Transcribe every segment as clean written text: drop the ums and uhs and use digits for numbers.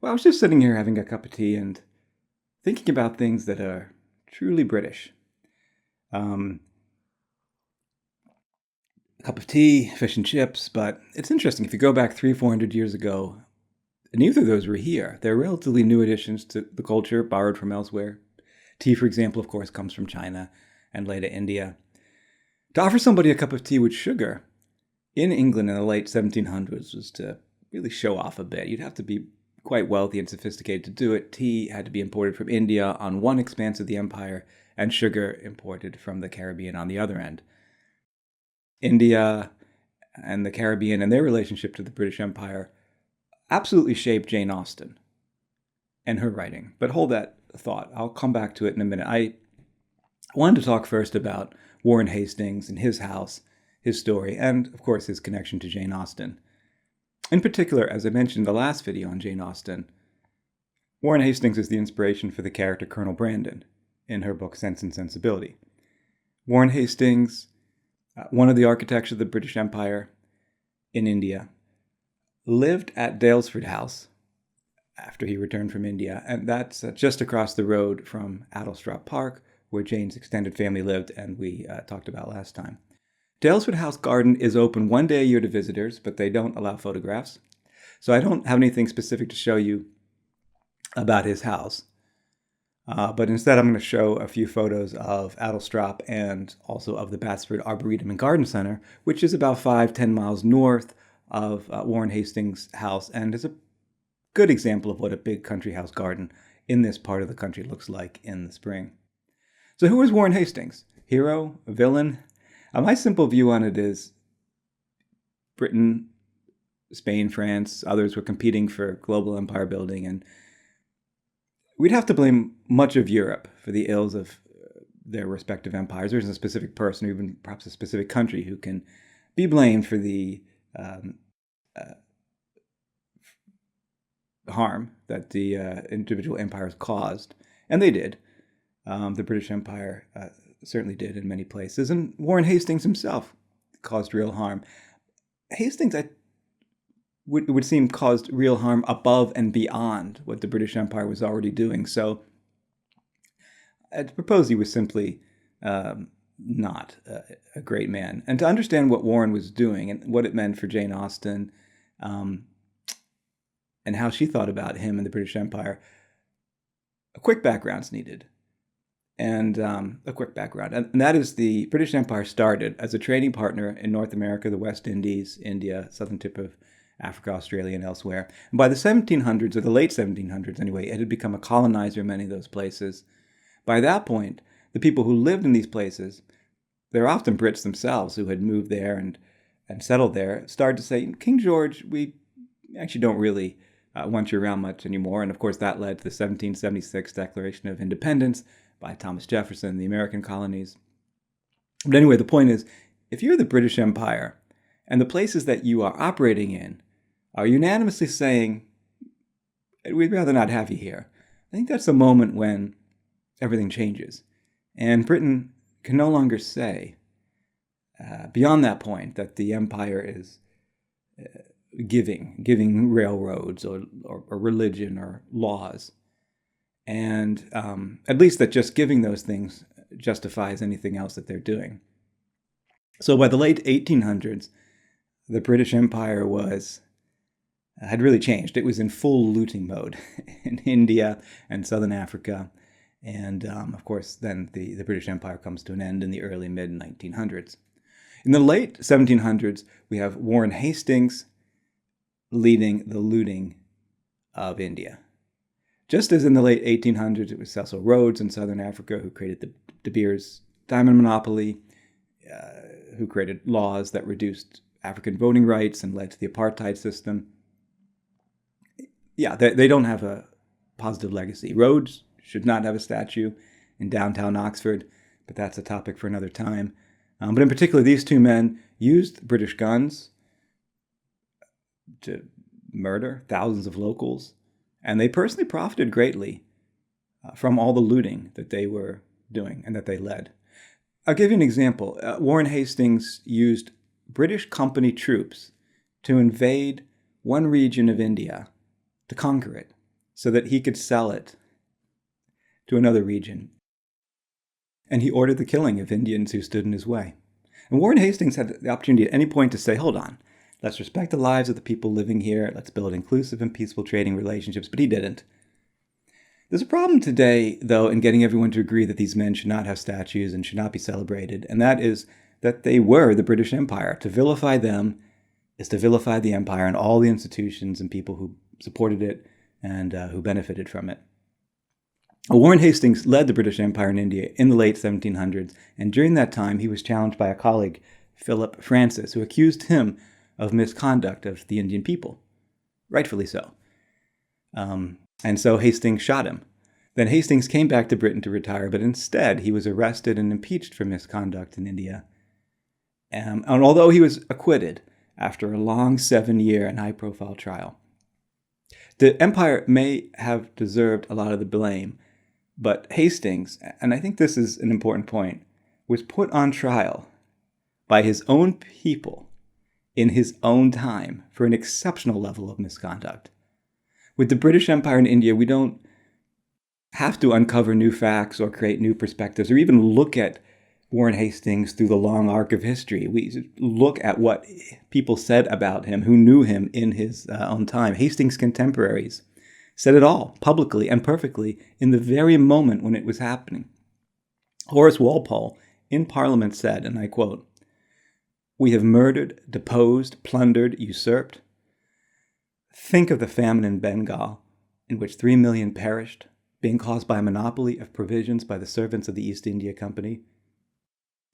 Well, I was just sitting here having a cup of tea and thinking about things that are truly British. Um, a cup of tea, fish and chips, but it's interesting. If you go back 300-400 years ago, neither of those were here. They're relatively new additions to the culture, borrowed from elsewhere. Tea, for example, of course, comes from China and later India. To offer somebody a cup of tea with sugar in England in the late 1700s was to really show off a bit. You'd have to be quite wealthy and sophisticated to do it. Tea had to be imported from India on one expanse of the empire, and sugar imported from the Caribbean on the other end. India and the Caribbean and their relationship to the British Empire absolutely shaped Jane Austen and her writing. But hold that thought. I'll come back to it in a minute. I wanted to talk first about Warren Hastings and his house, his story, and, of course, his connection to Jane Austen. In particular, as I mentioned in the last video on Jane Austen, Warren Hastings is the inspiration for the character Colonel Brandon in her book Sense and Sensibility. Warren Hastings, one of the architects of the British Empire in India, lived at Daylesford House after he returned from India, and that's just across the road from Addlestrop Park, where Jane's extended family lived and we talked about last time. Daylesford House Garden is open one day a year to visitors, but they don't allow photographs. So I don't have anything specific to show you about his house. But instead I'm going to show a few photos of Addlestrop and also of the Batsford Arboretum and Garden Center, which is about 5-10 miles north of Warren Hastings' house, and is a good example of what a big country house garden in this part of the country looks like in the spring. So who is Warren Hastings? Hero? A villain? My simple view on it is Britain, Spain, France, others were competing for global empire building, and we'd have to blame much of Europe for the ills of their respective empires. There's a specific person, or even perhaps a specific country, who can be blamed for the harm that the individual empires caused, and they did. The British Empire certainly did in many places, and Warren Hastings himself caused real harm. Hastings, it would seem, caused real harm above and beyond what the British Empire was already doing. So I propose he was simply not a great man. And to understand what Warren was doing and what it meant for Jane Austen, and how she thought about him and the British Empire, a quick background's needed. And that is the British Empire started as a trading partner in North America, the West Indies, India, southern tip of Africa, Australia, and elsewhere. And by the 1700s, or the late 1700s anyway, it had become a colonizer in many of those places. By that point, the people who lived in these places, they're often Brits themselves who had moved there and settled there, started to say, King George, we actually don't really want you around much anymore. And of course, that led to the 1776 Declaration of Independence by Thomas Jefferson, the American colonies. But anyway, the point is, if you're the British Empire and the places that you are operating in are unanimously saying, we'd rather not have you here, I think that's the moment when everything changes. And Britain can no longer say, beyond that point, that the empire is giving railroads or religion or laws. And at least that just giving those things justifies anything else that they're doing. So by the late 1800s, the British Empire had really changed. It was in full looting mode in India and Southern Africa. And of course, then the British Empire comes to an end in the early mid-1900s. In the late 1700s, we have Warren Hastings leading the looting of India. Just as in the late 1800s, it was Cecil Rhodes in Southern Africa who created the De Beers diamond monopoly, who created laws that reduced African voting rights and led to the apartheid system. Yeah, they don't have a positive legacy. Rhodes should not have a statue in downtown Oxford, but that's a topic for another time. But in particular, these two men used British guns to murder thousands of locals, and they personally profited greatly from all the looting that they were doing and that they led. I'll give you an example. Warren Hastings used British company troops to invade one region of India, to conquer it. so that he could sell it to another region. And he ordered the killing of Indians who stood in his way. And Warren Hastings had the opportunity at any point to say, hold on, let's respect the lives of the people living here, let's build inclusive and peaceful trading relationships, but he didn't. There's a problem today, though, in getting everyone to agree that these men should not have statues and should not be celebrated, and that is that they were the British Empire. To vilify them is to vilify the empire and all the institutions and people who supported it and who benefited from it. Warren Hastings led the British Empire in India in the late 1700s, and during that time he was challenged by a colleague, Philip Francis, who accused him of misconduct of the Indian people, rightfully so. And so Hastings shot him. Then Hastings came back to Britain to retire, but instead he was arrested and impeached for misconduct in India. And although he was acquitted after a long 7-year and high-profile trial, the empire may have deserved a lot of the blame, but Hastings, and I think this is an important point, was put on trial by his own people in his own time for an exceptional level of misconduct. With the British Empire in India, we don't have to uncover new facts or create new perspectives or even look at Warren Hastings through the long arc of history. We look at what people said about him who knew him in his own time. Hastings' contemporaries said it all publicly and perfectly in the very moment when it was happening. Horace Walpole in Parliament said, and I quote, "We have murdered, deposed, plundered, usurped. Think of the famine in Bengal, in which 3 million perished, being caused by a monopoly of provisions by the servants of the East India Company."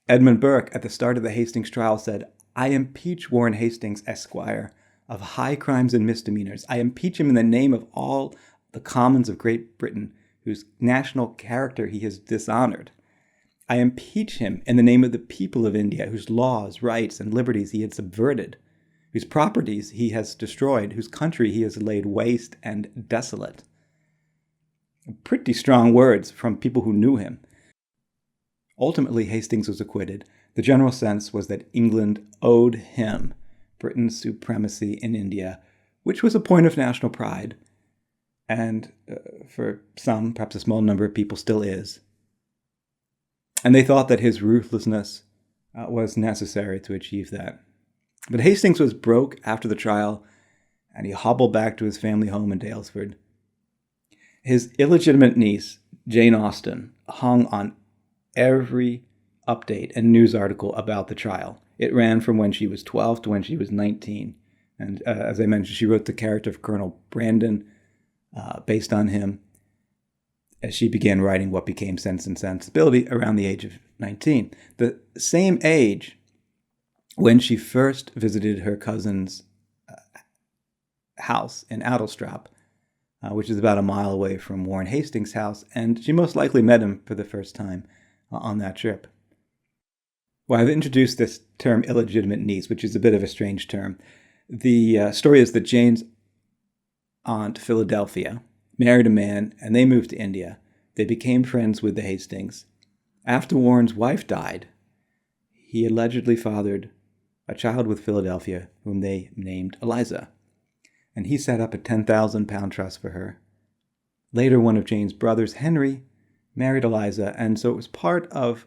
Edmund Burke, at the start of the Hastings trial, said, "I impeach Warren Hastings, Esquire, of high crimes and misdemeanors. I impeach him in the name of all the commons of Great Britain, whose national character he has dishonored. I impeach him in the name of the people of India, whose laws, rights, and liberties he had subverted, whose properties he has destroyed, whose country he has laid waste and desolate." Pretty strong words from people who knew him. Ultimately, Hastings was acquitted. The general sense was that England owed him Britain's supremacy in India, which was a point of national pride, and for some, perhaps a small number of people, still is. And they thought that his ruthlessness was necessary to achieve that. But Hastings was broke after the trial, and he hobbled back to his family home in Daylesford. His illegitimate niece, Jane Austen, hung on every update and news article about the trial. It ran from when she was 12 to when she was 19. And as I mentioned, she wrote the character of Colonel Brandon based on him as she began writing what became Sense and Sensibility around the age of 19. The same age when she first visited her cousin's house in Addlestrap, which is about a mile away from Warren Hastings' house, and she most likely met him for the first time on that trip. Well, I've introduced this term illegitimate niece, which is a bit of a strange term. The story is that Jane's aunt, Philadelphia, married a man, and they moved to India. They became friends with the Hastings. After Warren's wife died, he allegedly fathered a child with Philadelphia, whom they named Eliza, and he set up a 10,000-pound trust for her. Later, one of Jane's brothers, Henry, married Eliza, and so it was part of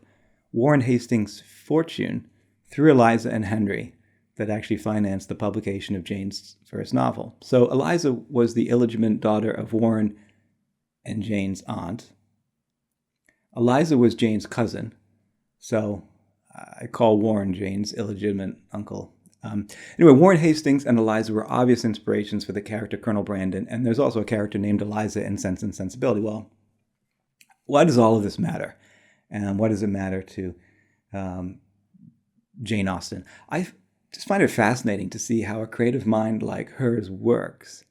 Warren Hastings' fortune through Eliza and Henry that actually financed the publication of Jane's first novel. So Eliza was the illegitimate daughter of Warren and Jane's aunt. Eliza was Jane's cousin, so I call Warren Jane's illegitimate uncle. Anyway, Warren Hastings and Eliza were obvious inspirations for the character Colonel Brandon, and there's also a character named Eliza in Sense and Sensibility. Well, why does all of this matter? And what does it matter to Jane Austen? I just find it fascinating to see how a creative mind like hers works,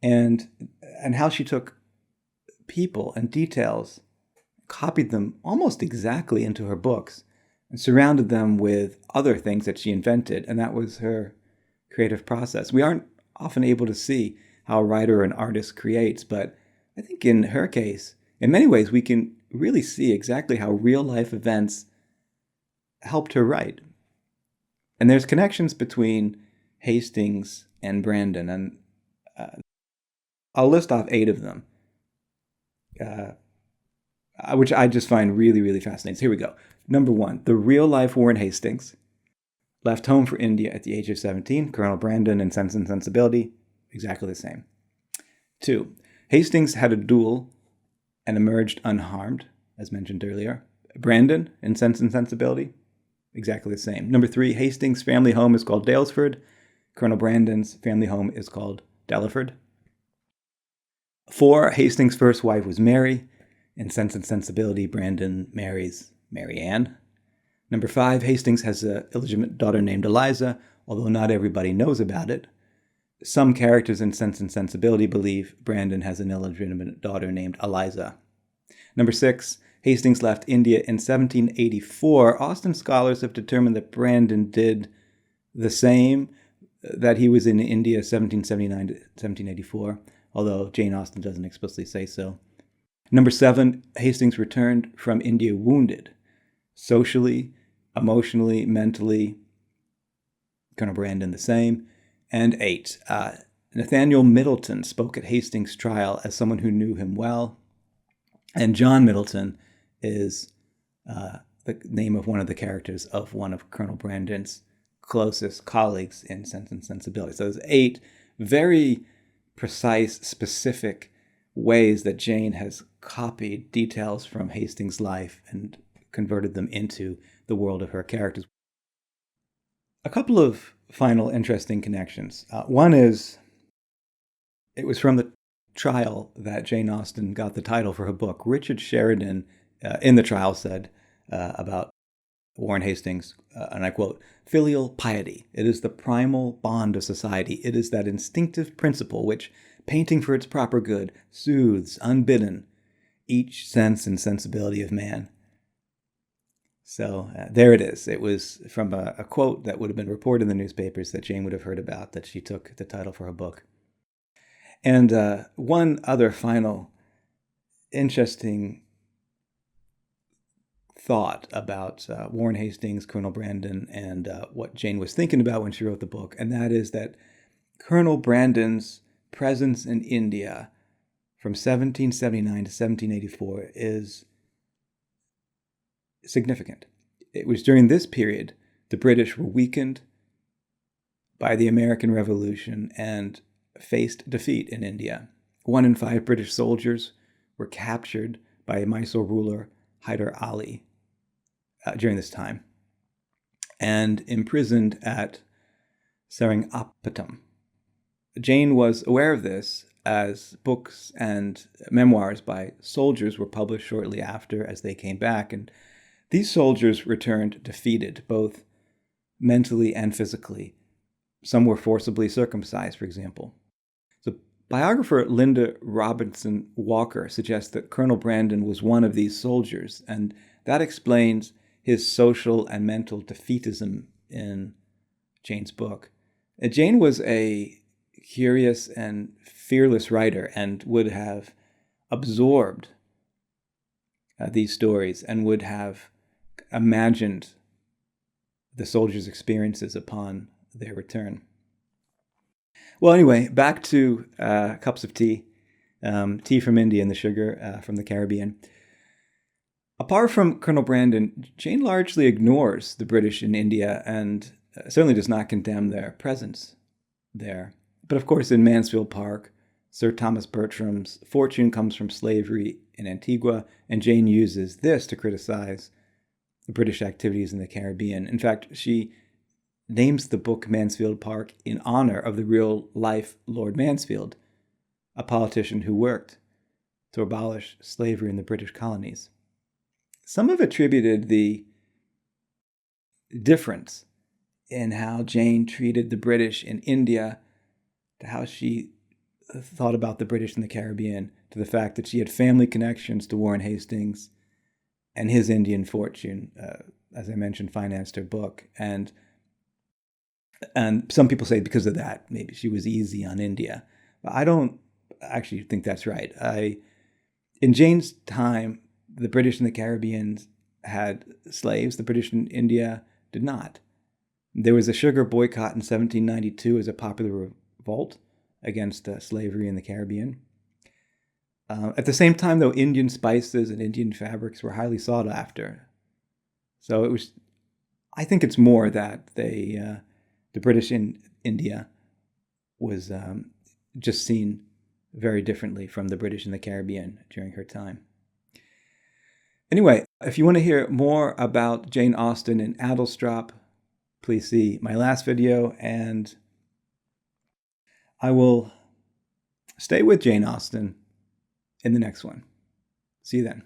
and how she took people and details, copied them almost exactly into her books, and surrounded them with other things that she invented, and that was her creative process. We aren't often able to see how a writer or an artist creates, but I think in her case, in many ways, we can really see exactly how real-life events helped her write. And there's connections between Hastings and Brandon, and I'll list off 8 of them, which I just find really, really fascinating. So here we go. Number 1, the real-life Warren Hastings left home for India at the age of 17. Colonel Brandon in Sense and Sensibility, exactly the same. 2, Hastings had a duel and emerged unharmed, as mentioned earlier. Brandon in Sense and Sensibility, exactly the same. Number 3, Hastings' family home is called Daylesford. Colonel Brandon's family home is called Daylesford. 4, Hastings' first wife was Mary. In Sense and Sensibility, Brandon marries Mary Ann. Number 5, Hastings has an illegitimate daughter named Eliza, although not everybody knows about it. Some characters in Sense and Sensibility believe Brandon has an illegitimate daughter named Eliza. Number 6, Hastings left India in 1784. Austen scholars have determined that Brandon did the same, that he was in India 1779 to 1784, although Jane Austen doesn't explicitly say so. Number 7, Hastings returned from India wounded, socially, emotionally, mentally. Colonel Brandon the same. And 8, Nathaniel Middleton spoke at Hastings' trial as someone who knew him well. And John Middleton is the name of one of the characters of one of Colonel Brandon's closest colleagues in Sense and Sensibility. So there's 8 very precise, specific ways that Jane has copied details from Hastings' life and converted them into the world of her characters. A couple of final interesting connections. One is, it was from the trial that Jane Austen got the title for her book. Richard Sheridan in the trial said about Warren Hastings, and I quote, "Filial piety. It is the primal bond of society. It is that instinctive principle which, painting for its proper good, soothes, unbidden, each sense and sensibility of man." So there it is. It was from a quote that would have been reported in the newspapers that Jane would have heard about, that she took the title for her book. And one other final interesting thought about Warren Hastings, Colonel Brandon, and what Jane was thinking about when she wrote the book, and that is that Colonel Brandon's presence in India from 1779 to 1784 is significant. It was during this period the British were weakened by the American Revolution and faced defeat in India. 1 in 5 British soldiers were captured by Mysore ruler Hyder Ali during this time and imprisoned at Seringapatam. Jane was aware of this, as books and memoirs by soldiers were published shortly after as they came back, and these soldiers returned defeated, both mentally and physically. Some were forcibly circumcised, for example. So biographer Linda Robinson Walker suggests that Colonel Brandon was one of these soldiers, and that explains his social and mental defeatism in Jane's book. Jane was a curious and fearless writer and would have absorbed these stories and would have imagined the soldiers' experiences upon their return. Well, anyway, back to cups of tea. Tea from India and the sugar from the Caribbean. Apart from Colonel Brandon, Jane largely ignores the British in India and certainly does not condemn their presence there. But of course, in Mansfield Park, Sir Thomas Bertram's fortune comes from slavery in Antigua, and Jane uses this to criticize the British activities in the Caribbean. In fact, she names the book Mansfield Park in honor of the real-life Lord Mansfield, a politician who worked to abolish slavery in the British colonies. Some have attributed the difference in how Jane treated the British in India to how she thought about the British in the Caribbean, to the fact that she had family connections to Warren Hastings, and his Indian fortune, as I mentioned, financed her book. And some people say because of that, maybe she was easy on India. But I don't actually think that's right. In Jane's time, the British in the Caribbean had slaves. The British in India did not. There was a sugar boycott in 1792 as a popular revolt against slavery in the Caribbean. At the same time, though, Indian spices and Indian fabrics were highly sought after. So it was, I think it's more that the British in India was just seen very differently from the British in the Caribbean during her time. Anyway, if you want to hear more about Jane Austen and Adlestrop, please see my last video, and I will stay with Jane Austen in the next one. See you then.